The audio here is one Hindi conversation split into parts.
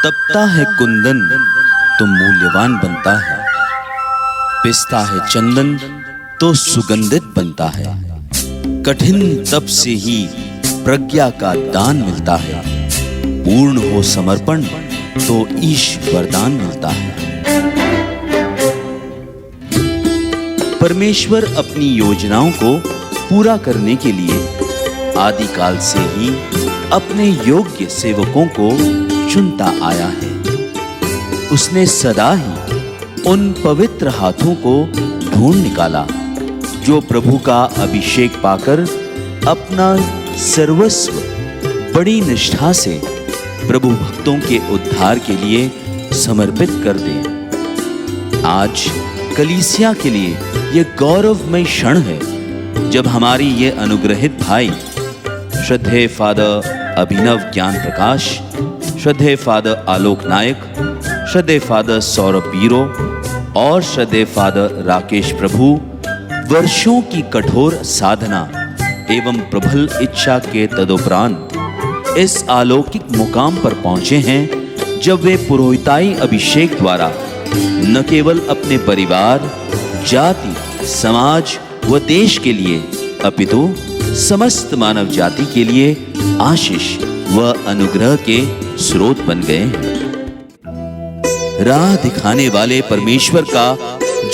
तपता है कुंदन तो मूल्यवान बनता है, पिसता है चंदन तो सुगंधित बनता है। कठिन तप से ही प्रज्ञा का दान मिलता है, पूर्ण हो समर्पण तो ईश वरदान मिलता है। परमेश्वर अपनी योजनाओं को पूरा करने के लिए आदिकाल से ही अपने योग्य सेवकों को चुनता आया है। उसने सदा ही उन पवित्र हाथों को ढूंढ निकाला जो प्रभु का अभिषेक पाकर अपना सर्वस्व बड़ी निष्ठा से प्रभु भक्तों के उद्धार के लिए समर्पित कर दें। आज कलीसिया के लिए यह गौरवमय क्षण है जब हमारी ये अनुग्रहित भाई श्रद्धेय फादर अभिनव ज्ञान प्रकाश, श्रद्धेय फादर आलोक नायक, श्रद्धेय फादर सौरभ बीरो और श्रद्धेय फादर राकेश प्रभु वर्षों की कठोर साधना एवं प्रबल इच्छा के तदुपरांत इस अलौकिक मुकाम पर पहुंचे हैं जब वे पुरोहिताई अभिषेक द्वारा न केवल अपने परिवार, जाति, समाज व देश के लिए अपितु समस्त मानव जाति के लिए आशीष व अनुग्रह के स्रोत बन गए हैं। राह दिखाने वाले परमेश्वर का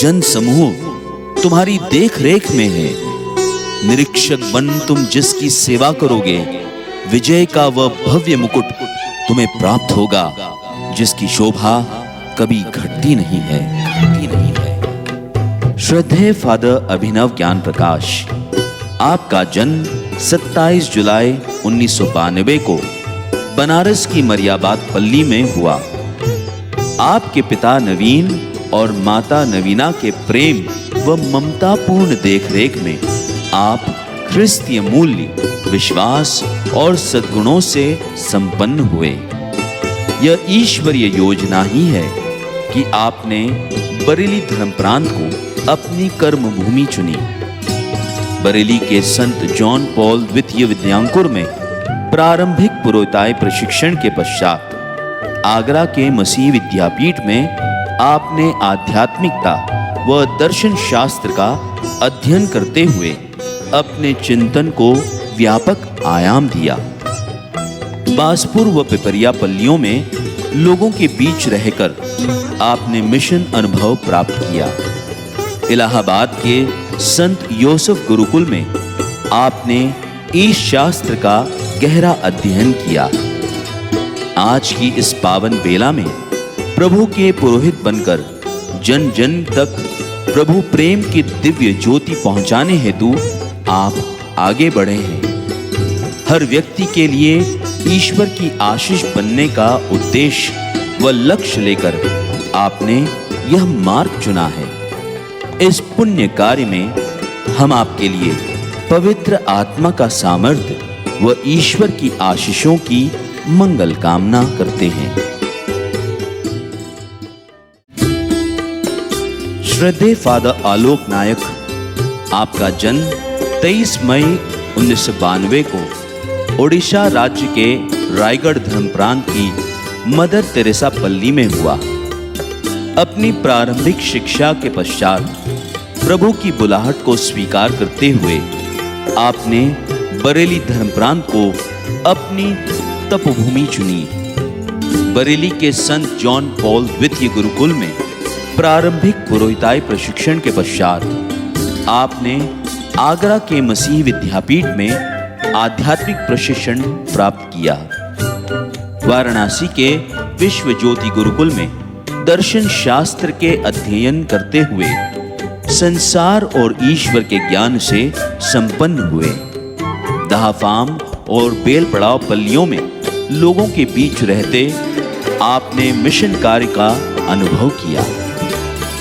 जन समूह तुम्हारी देख रेख में है। निरीक्षक बन तुम जिसकी सेवा करोगे, विजय का वह भव्य मुकुट तुम्हें प्राप्त होगा जिसकी शोभा कभी घटती नहीं है। श्रद्धेय फादर अभिनव ज्ञान प्रकाश, आपका जन्म 27 जुलाई 1992 को बनारस की मरियाबाद पल्ली में हुआ। आपके पिता नवीन और माता नवीना के प्रेम व ममतापूर्ण देखरेख में आप ख्रिस्तीय मूल्य, विश्वास और सद्गुणों से संपन्न हुए। यह ईश्वरीय योजना ही है कि आपने बरेली धर्म प्रांत को अपनी कर्म भूमि चुनी। बरेली के संत जॉन पॉल द्वितीय विद्यांकुर में प्रारंभिक पुरोहिताई प्रशिक्षण के पश्चात आगरा के मसीह विद्यापीठ में आपने आध्यात्मिकता व दर्शन शास्त्र का अध्ययन करते हुए अपने चिंतन को व्यापक आयाम दिया। बासपुर व पिपरिया पल्लियों में लोगों के बीच रहकर आपने मिशन अनुभव प्राप्त किया। इलाहाबाद के संत योसेफ गुरुकुल में आपने ईश शास्त्र का गहरा अध्ययन किया। आज की इस पावन बेला में प्रभु के पुरोहित बनकर जन जन तक प्रभु प्रेम की दिव्य ज्योति पहुंचाने हेतु आप आगे बढ़े हैं। हर व्यक्ति के लिए ईश्वर की आशीष बनने का उद्देश्य व लक्ष्य लेकर आपने यह मार्ग चुना है। इस पुण्य कार्य में हम आपके लिए पवित्र आत्मा का सामर्थ्य व ईश्वर की आशीषों की मंगल कामना करते हैं। श्रद्धेय फादर आलोक नायक, आपका जन्म 23 मई 1992 को ओडिशा राज्य के रायगढ़ धर्म प्रांत की मदर तेरेसा पल्ली में हुआ। अपनी प्रारंभिक शिक्षा के पश्चात प्रभु की बुलाहट को स्वीकार करते हुए आपने बरेली धर्म प्रांत को अपनी तपभूमि चुनी। बरेली के संत जॉन पॉल द्वितीय गुरुकुल में प्रारंभिक पुरोहिताई प्रशिक्षण के पश्चात आपने आगरा के मसीह विद्यापीठ में आध्यात्मिक प्रशिक्षण प्राप्त किया। वाराणसी के विश्व ज्योति गुरुकुल में दर्शन शास्त्र के अध्ययन करते हुए संसार और ईश्वर के ज्ञान से संपन्न हुए। दहाफाम और बेलपड़ाव पल्लियों में लोगों के बीच रहते आपने मिशन कार्य का अनुभव किया।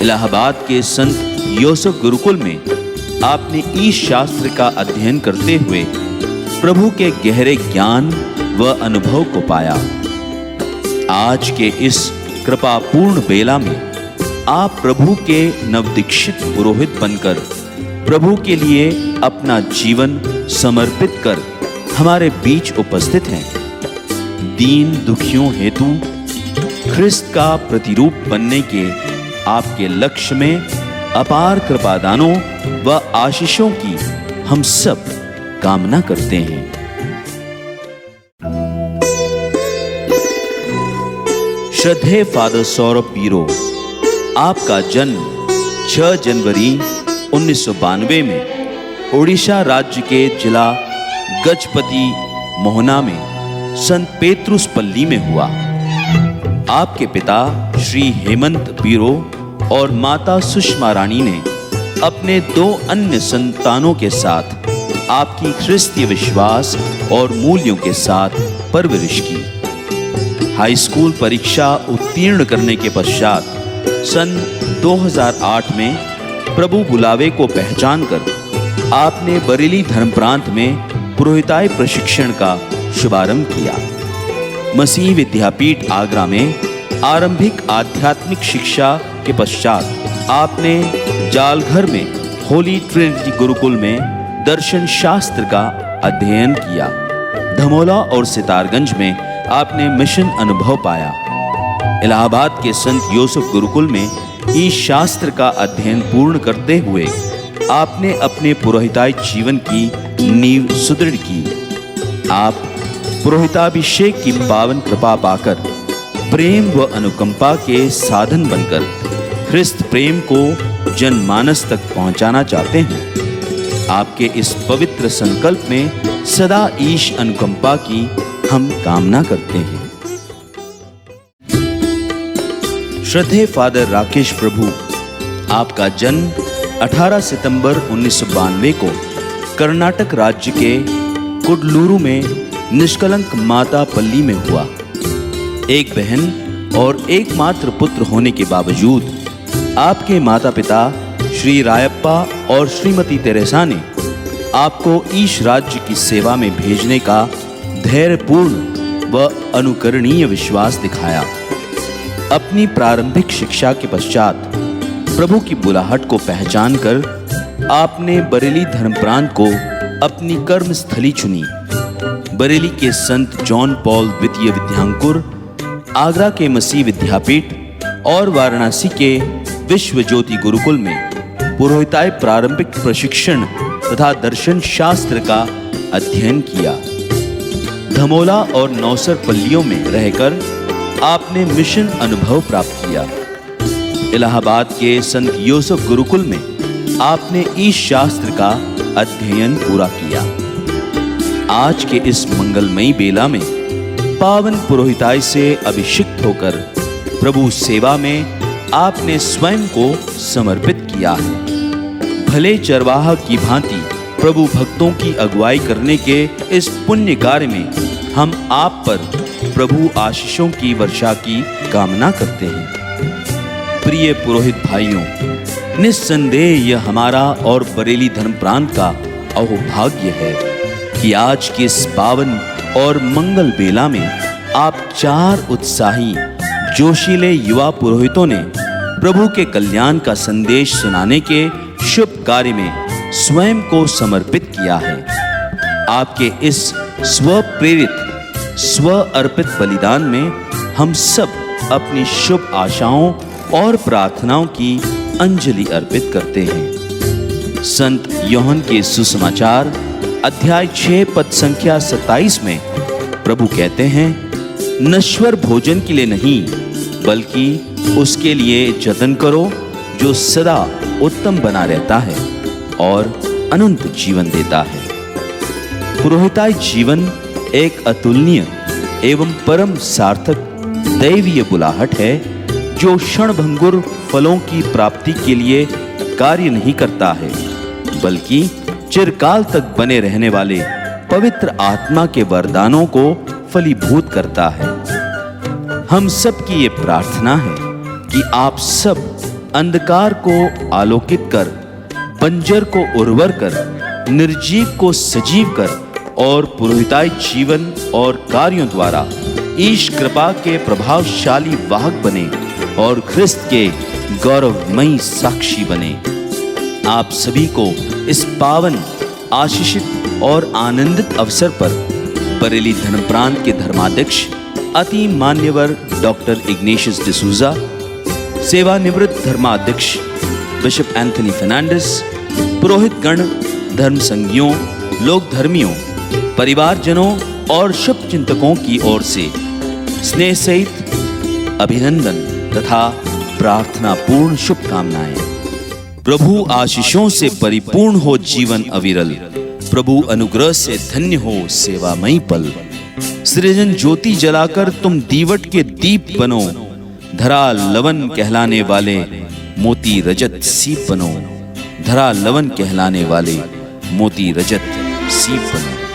इलाहाबाद के संत योसेफ गुरुकुल में आपने ईश शास्त्र का अध्ययन करते हुए प्रभु के गहरे ज्ञान व अनुभव को पाया। आज के इस कृपापूर्ण बेला में आप प्रभु के नवदीक्षित पुरोहित बनकर प्रभु के लिए अपना जीवन समर्पित कर हमारे बीच उपस्थित हैं। दीन दुखियों हेतु ख्रिस्त का प्रतिरूप बनने के आपके लक्ष्य में अपार कृपादानों व आशीषों की हम सब कामना करते हैं। श्रद्धेय फादर सौरभ बीरो, आपका जन्म 6 जनवरी 1992 में ओडिशा राज्य के जिला गजपति मोहना में संत पेत्रुसपल्ली में हुआ। आपके पिता श्री हेमंत बीरो और माता सुषमा रानी ने अपने 2 अन्य संतानों के साथ आपकी ख्रिस्तीय विश्वास और मूल्यों के साथ परवरिश की। हाई स्कूल परीक्षा उत्तीर्ण करने के पश्चात सन 2008 में प्रभु बुलावे को पहचानकर आपने बरेली धर्म प्रांत में पुरोहिताई प्रशिक्षण का शुभारंभ किया। मसीह विद्यापीठ आगरा में आरंभिक आध्यात्मिक शिक्षा के पश्चात आपने जालघर में होली ट्रिनिटी गुरुकुल में दर्शन शास्त्र का अध्ययन किया। धमोला और सितारगंज में आपने मिशन अनुभव पाया। इलाहाबाद के संत यूसुफ गुरुकुल में ईश शास्त्र का अध्ययन पूर्ण करते हुए आपने अपने पुरोहिताई जीवन की नींव सुदृढ़ की। आप पुरोहिताभिषेक की पावन कृपा पाकर प्रेम व अनुकंपा के साधन बनकर ख्रिस्त प्रेम को जनमानस तक पहुंचाना चाहते हैं। आपके इस पवित्र संकल्प में सदा ईश अनुकंपा की हम कामना करते हैं। श्रद्धेय फादर राकेश प्रभु, आपका जन्म 18 सितंबर 1992 को कर्नाटक राज्य के कुडलूरू में निष्कलंक माता पल्ली में हुआ। एक बहन और एकमात्र पुत्र होने के बावजूद आपके माता पिता श्री रायप्पा और श्रीमती तेरेसा ने आपको ईश राज्य की सेवा में भेजने का धैर्यपूर्ण व अनुकरणीय विश्वास दिखाया। अपनी प्रारंभिक शिक्षा के पश्चात प्रभु की बुलाहट को पहचानकर आपने बरेली धर्म प्रांत को अपनी कर्म स्थली चुनी। बरेली के संत जॉन पॉल द्वितीय विद्यांकुर, आगरा के मसीह विद्यापीठ और वाराणसी के विश्व ज्योति गुरुकुल में पुरोहिताई प्रारंभिक प्रशिक्षण तथा दर्शन शास्त्र का अध्ययन किया। धमोला और नौसर पल्लियों में रहकर आपने मिशन अनुभव प्राप्त किया। इलाहाबाद के संत यूसुफ गुरुकुल में आपने ईश शास्त्र का अध्ययन पूरा किया। आज के इस मंगलमयी बेला में पावन पुरोहिताई से अभिषिक्त होकर प्रभु सेवा में आपने स्वयं को समर्पित किया है। भले चरवाहा की भांति प्रभु भक्तों की अगुवाई करने के इस पुण्य कार्य में हम आप पर प्रभु आशीषों की वर्षा की कामना करते हैं। प्रिय पुरोहित भाइयों, निस्संदेह यह हमारा और बरेली धर्म प्रांत का अहोभाग्य है कि आज के इस पावन और मंगल बेला में आप 4 उत्साही जोशीले युवा पुरोहितों ने प्रभु के कल्याण का संदेश सुनाने के शुभ कार्य में स्वयं को समर्पित किया है। आपके इस स्व प्रेरित स्व अर्पित बलिदान में हम सब अपनी शुभ आशाओं और प्रार्थनाओं की अंजलि अर्पित करते हैं। संत यूहन्ना के सुसमाचार अध्याय 6 पद संख्या 27 में प्रभु कहते हैं, नश्वर भोजन के लिए नहीं बल्कि उसके लिए जतन करो जो सदा उत्तम बना रहता है और अनंत जीवन देता है। पुरोहिताई जीवन एक अतुलनीय एवं परम सार्थक दैवीय बुलाहट है जो क्षणभंगुर फलों की प्राप्ति के लिए कार्य नहीं करता है बल्कि चिरकाल तक बने रहने वाले पवित्र आत्मा के वरदानों को फलीभूत करता है। हम सब की ये प्रार्थना है कि आप सब अंधकार को आलोकित कर, बंजर को उर्वर कर, निर्जीव को सजीव कर और पुरोहिताई जीवन और कार्यों द्वारा ईश कृपा के प्रभावशाली वाहक बने और ख्रिस्त के गौरवमयी साक्षी बने। आप सभी को इस पावन, आशीषित और आनंदित अवसर पर बरेली धर्म प्रांत के धर्माध्यक्ष अति मान्यवर डॉक्टर इग्नेशियस डिसूजा, सेवानिवृत्त धर्माध्यक्ष बिशप एंथनी फर्नांडिस, पुरोहित गण, धर्म संघियों, लोक धर्मियों, परिवारजनों और शुभ चिंतकों की ओर से स्नेह सहित अभिनंदन तथा प्रार्थना पूर्ण शुभकामनाएं। प्रभु आशीषों से परिपूर्ण हो जीवन अविरल, प्रभु अनुग्रह से धन्य हो सेवामयी पल। सृजन ज्योति जलाकर तुम दीवट के दीप बनो, धरा लवन कहलाने वाले मोती रजत सीप बनो, धरा लवन कहलाने वाले मोती रजत सीप बनो।